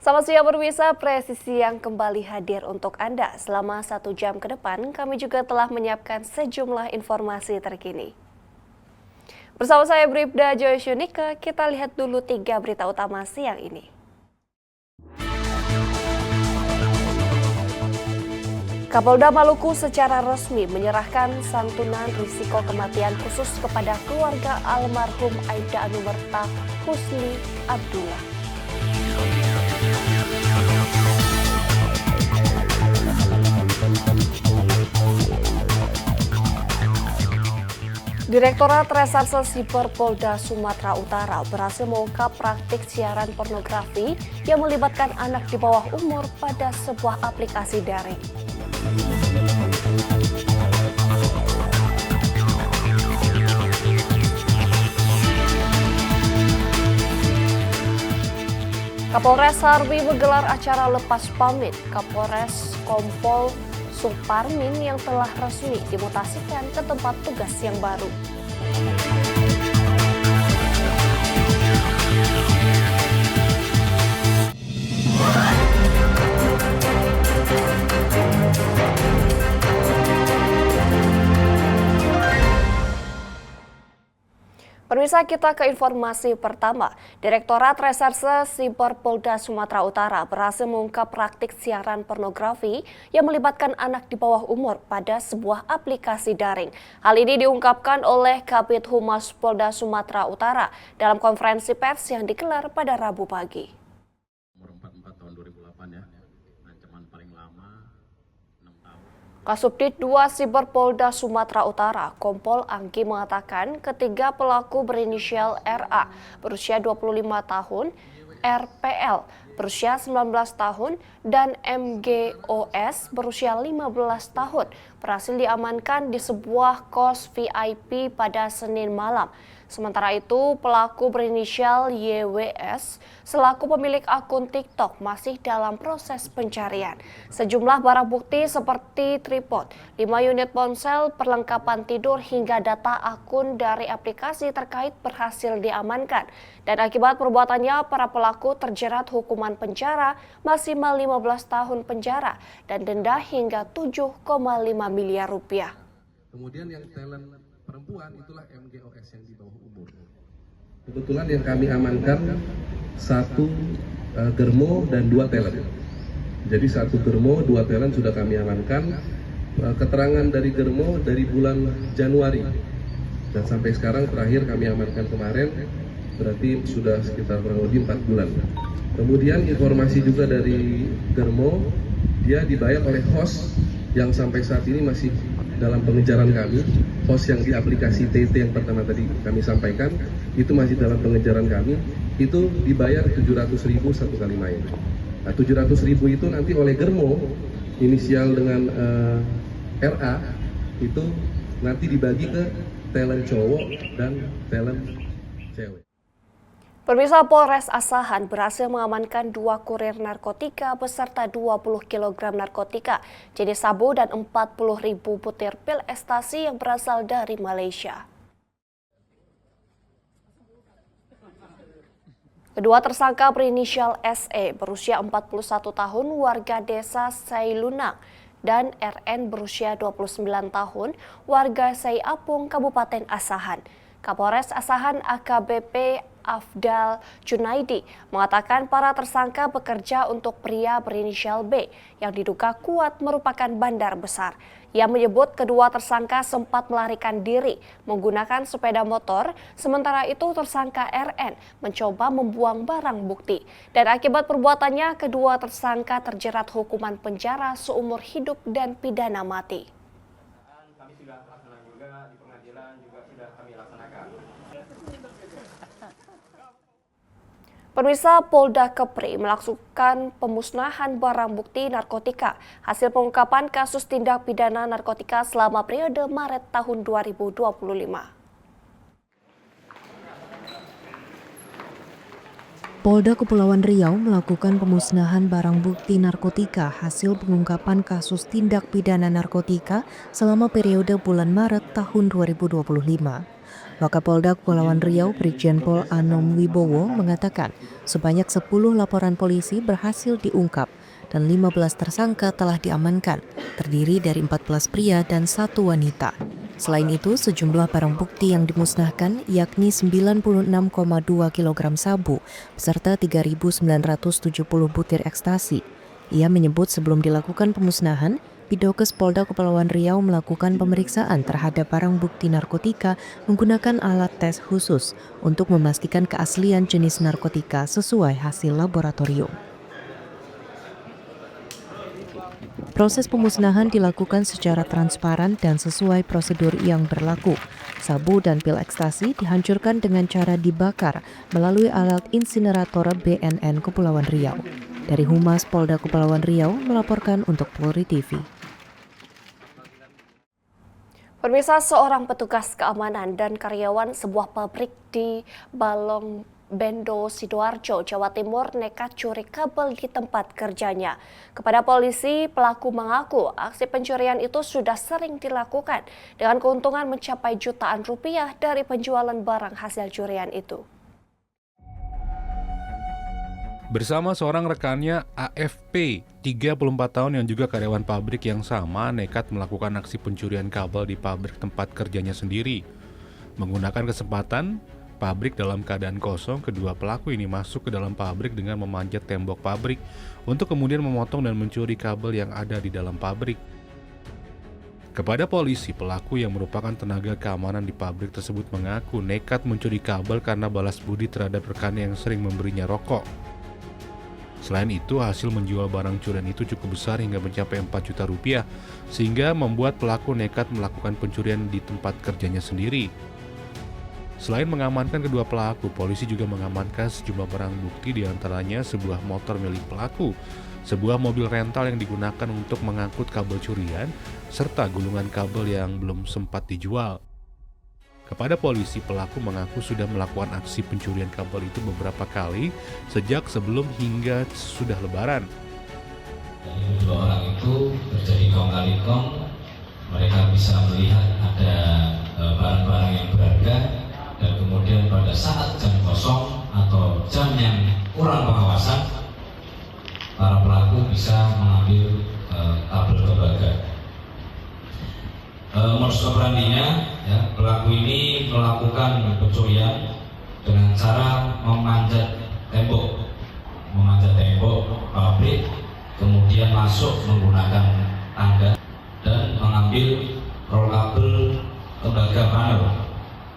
Selamat siang pemirsa, Presisi yang kembali hadir untuk Anda. Selama 1 jam ke depan, kami juga telah menyiapkan sejumlah informasi terkini. Bersama saya Bribda Joysyunika, kita lihat dulu 3 berita utama siang ini. Kapolda Maluku secara resmi menyerahkan santunan risiko kematian khusus kepada keluarga almarhum Aibda Anumerta Husni Abdullah. Direktorat Reserse Siber Polda Sumatera Utara berhasil mengungkap praktik siaran pornografi yang melibatkan anak di bawah umur pada sebuah aplikasi daring. Kapolres Sarwi menggelar acara lepas pamit Kapolres Kompol Suparmin yang telah resmi dimutasikan ke tempat tugas yang baru. Pemirsa, kita ke informasi pertama. Direktorat Reserse Siber Polda Sumatera Utara berhasil mengungkap praktik siaran pornografi yang melibatkan anak di bawah umur pada sebuah aplikasi daring. Hal ini diungkapkan oleh Kabid Humas Polda Sumatera Utara dalam konferensi pers yang digelar pada Rabu pagi. Nomor 44 tahun 2008 ya, ancaman paling lama 6 tahun. Kasubdit 2 Siber Polda Sumatera Utara, Kompol Anggi mengatakan ketiga pelaku berinisial RA berusia 25 tahun, RPL berusia 19 tahun, dan MGOS berusia 15 tahun berhasil diamankan di sebuah kos VIP pada Senin malam. Sementara itu, pelaku berinisial YWS selaku pemilik akun TikTok masih dalam proses pencarian. Sejumlah barang bukti seperti tripod, 5 unit ponsel, perlengkapan tidur hingga data akun dari aplikasi terkait berhasil diamankan. Dan akibat perbuatannya, para pelaku terjerat hukuman penjara maksimal 15 tahun penjara dan denda hingga 7,5 miliar rupiah. Kemudian yang talent perempuan itulah MGOS yang di bawah umur. Kebetulan yang kami amankan 1 germo dan 2 talent. Jadi 1 germo, 2 talent sudah kami amankan. Keterangan dari germo dari bulan Januari dan sampai sekarang terakhir kami amankan kemarin, berarti sudah sekitar kurang lebih 4 bulan. Kemudian informasi juga dari germo, dia dibayar oleh host yang sampai saat ini masih dalam pengejaran kami. Host yang di aplikasi TT yang pertama tadi kami sampaikan, itu masih dalam pengejaran kami, itu dibayar 700.000 satu kali main. Nah, 700.000 itu nanti oleh germo, inisial dengan RA, itu nanti dibagi ke talent cowok dan talent cewek. Pemirsa, Polres Asahan berhasil mengamankan 2 kurir narkotika beserta 20 kg narkotika jenis sabu dan 40.000 butir pil ekstasi yang berasal dari Malaysia. Kedua tersangka berinisial SE berusia 41 tahun warga desa Sailunang dan RN berusia 29 tahun warga Saiapung, Kabupaten Asahan. Kapolres Asahan AKBP Afdal Junaidi mengatakan para tersangka bekerja untuk pria berinisial B yang diduga kuat merupakan bandar besar. Ia menyebut kedua tersangka sempat melarikan diri menggunakan sepeda motor, sementara itu tersangka RN mencoba membuang barang bukti. Dan akibat perbuatannya, kedua tersangka terjerat hukuman penjara seumur hidup dan pidana mati. Kami sudah laksanakan juga di pengadilan, juga sudah kami laksanakan. Pemirsa, Polda Kepri melakukan pemusnahan barang bukti narkotika hasil pengungkapan kasus tindak pidana narkotika selama periode Maret tahun 2025. Polda Kepulauan Riau melakukan pemusnahan barang bukti narkotika hasil pengungkapan kasus tindak pidana narkotika selama periode bulan Maret tahun 2025. Wakapolda Kepulauan Riau Brigjen Pol Anom Wibowo mengatakan sebanyak 10 laporan polisi berhasil diungkap dan 15 tersangka telah diamankan, terdiri dari 14 pria dan 1 wanita. Selain itu, sejumlah barang bukti yang dimusnahkan yakni 96,2 kg sabu beserta 3.970 butir ekstasi. Ia menyebut sebelum dilakukan pemusnahan, Bidokes Polda Kepulauan Riau melakukan pemeriksaan terhadap barang bukti narkotika menggunakan alat tes khusus untuk memastikan keaslian jenis narkotika sesuai hasil laboratorium. Proses pemusnahan dilakukan secara transparan dan sesuai prosedur yang berlaku. Sabu dan pil ekstasi dihancurkan dengan cara dibakar melalui alat insinerator BNN Kepulauan Riau. Dari Humas Polda Kepulauan Riau melaporkan untuk Polri TV. Pemirsa, seorang petugas keamanan dan karyawan sebuah pabrik di Balong Bendo, Sidoarjo, Jawa Timur nekat curi kabel di tempat kerjanya. Kepada polisi, pelaku mengaku aksi pencurian itu sudah sering dilakukan dengan keuntungan mencapai jutaan rupiah dari penjualan barang hasil curian itu. Bersama seorang rekannya AFP, 34 tahun yang juga karyawan pabrik yang sama nekat melakukan aksi pencurian kabel di pabrik tempat kerjanya sendiri. Menggunakan kesempatan pabrik dalam keadaan kosong, kedua pelaku ini masuk ke dalam pabrik dengan memanjat tembok pabrik untuk kemudian memotong dan mencuri kabel yang ada di dalam pabrik. Kepada polisi, pelaku yang merupakan tenaga keamanan di pabrik tersebut mengaku nekat mencuri kabel karena balas budi terhadap rekannya yang sering memberinya rokok. Selain itu, hasil menjual barang curian itu cukup besar hingga mencapai 4 juta rupiah, sehingga membuat pelaku nekat melakukan pencurian di tempat kerjanya sendiri. Selain mengamankan kedua pelaku, polisi juga mengamankan sejumlah barang bukti, diantaranya sebuah motor milik pelaku, sebuah mobil rental yang digunakan untuk mengangkut kabel curian, serta gulungan kabel yang belum sempat dijual. Kepada polisi, pelaku mengaku sudah melakukan aksi pencurian kabel itu beberapa kali sejak sebelum hingga sesudah Lebaran. Dari kedua orang itu terjadi kong kali kong, mereka bisa melihat ada barang-barang yang berharga, dan kemudian pada saat jam kosong atau jam yang kurang pengawasan, para pelaku bisa mengambil kabel tembaga. Modus operandinya, ya, pelaku ini melakukan pencurian dengan cara memanjat tembok pabrik, kemudian masuk menggunakan tangga dan mengambil roll kabel tembaga panel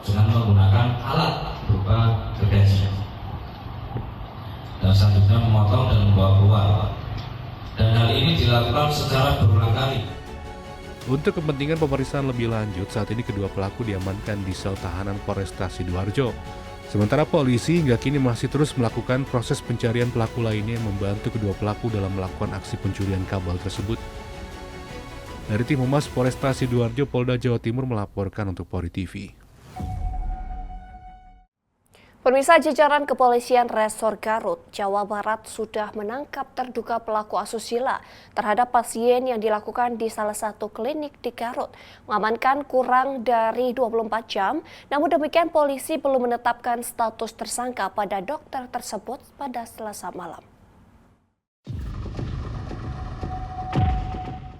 dengan menggunakan alat berupa gergaji, dan selanjutnya memotong dan membawa keluar. Dan hal ini dilakukan secara berulang kali. Untuk kepentingan pemeriksaan lebih lanjut, saat ini kedua pelaku diamankan di sel tahanan Polresta Sidoarjo. Sementara polisi hingga kini masih terus melakukan proses pencarian pelaku lainnya yang membantu kedua pelaku dalam melakukan aksi pencurian kabel tersebut. Dari tim Humas Polresta Sidoarjo, Polda Jawa Timur melaporkan untuk Polri TV. Pemirsa, jajaran Kepolisian Resor Garut, Jawa Barat sudah menangkap terduga pelaku asusila terhadap pasien yang dilakukan di salah satu klinik di Garut. Mengamankan kurang dari 24 jam, namun demikian polisi belum menetapkan status tersangka pada dokter tersebut pada Selasa malam.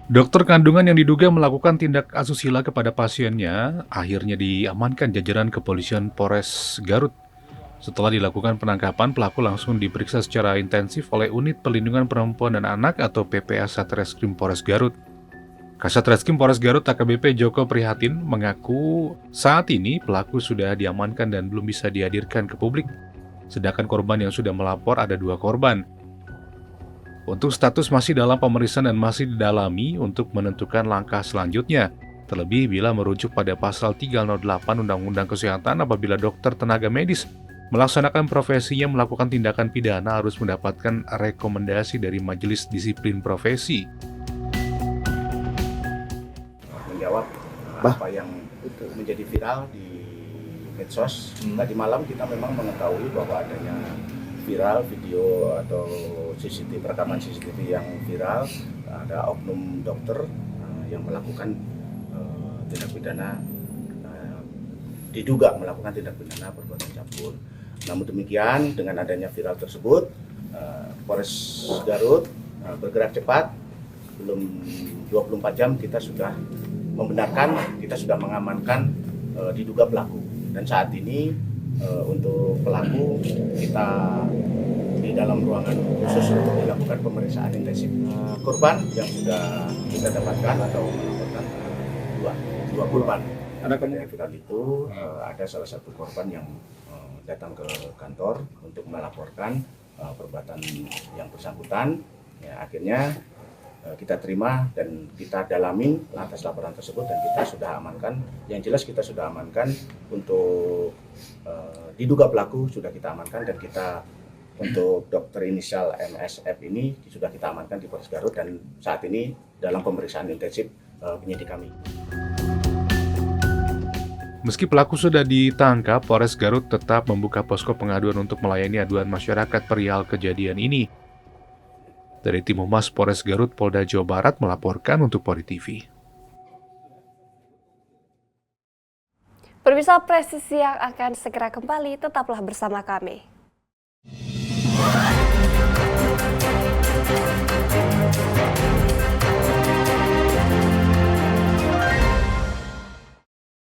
Dokter kandungan yang diduga melakukan tindak asusila kepada pasiennya akhirnya diamankan jajaran Kepolisian Polres Garut. Setelah dilakukan penangkapan, pelaku langsung diperiksa secara intensif oleh Unit Perlindungan Perempuan dan Anak atau PPA Satreskrim Polres Garut. Kasat Reskrim Polres Garut AKBP Joko Prihatin mengaku saat ini pelaku sudah diamankan dan belum bisa dihadirkan ke publik. Sedangkan korban yang sudah melapor ada 2 korban. Untuk status masih dalam pemeriksaan dan masih didalami untuk menentukan langkah selanjutnya. Terlebih bila merujuk pada pasal 308 Undang-Undang Kesehatan, apabila dokter tenaga medis melaksanakan profesinya melakukan tindakan pidana harus mendapatkan rekomendasi dari Majelis Disiplin Profesi. Menjawab apa yang menjadi viral di medsos. Tadi malam kita memang mengetahui bahwa adanya viral video atau CCTV, rekaman CCTV yang viral, ada oknum dokter yang melakukan tindak pidana, diduga melakukan tindak pidana perbuatan cabul. Namun demikian, dengan adanya viral tersebut, Polres Garut bergerak cepat. Belum 24 jam kita sudah membenarkan, kita sudah mengamankan diduga pelaku. Dan saat ini untuk pelaku kita di dalam ruangan khusus untuk dilakukan pemeriksaan intensif. Korban yang sudah kita dapatkan atau melaporkan dua korban. Ada kemungkinan viral itu ada salah satu korban yang datang ke kantor untuk melaporkan perbuatan yang bersangkutan. Ya, akhirnya kita terima dan kita dalamin atas laporan tersebut dan kita sudah amankan. Yang jelas kita sudah amankan untuk diduga pelaku sudah kita amankan, dan kita untuk dokter inisial MSF ini sudah kita amankan di Polres Garut dan saat ini dalam pemeriksaan intensif penyidik kami. Meski pelaku sudah ditangkap, Polres Garut tetap membuka posko pengaduan untuk melayani aduan masyarakat perihal kejadian ini. Dari Tim Humas Polres Garut, Polda Jawa Barat melaporkan untuk Polri TV. Pemirsa, Presisi yang akan segera kembali, tetaplah bersama kami.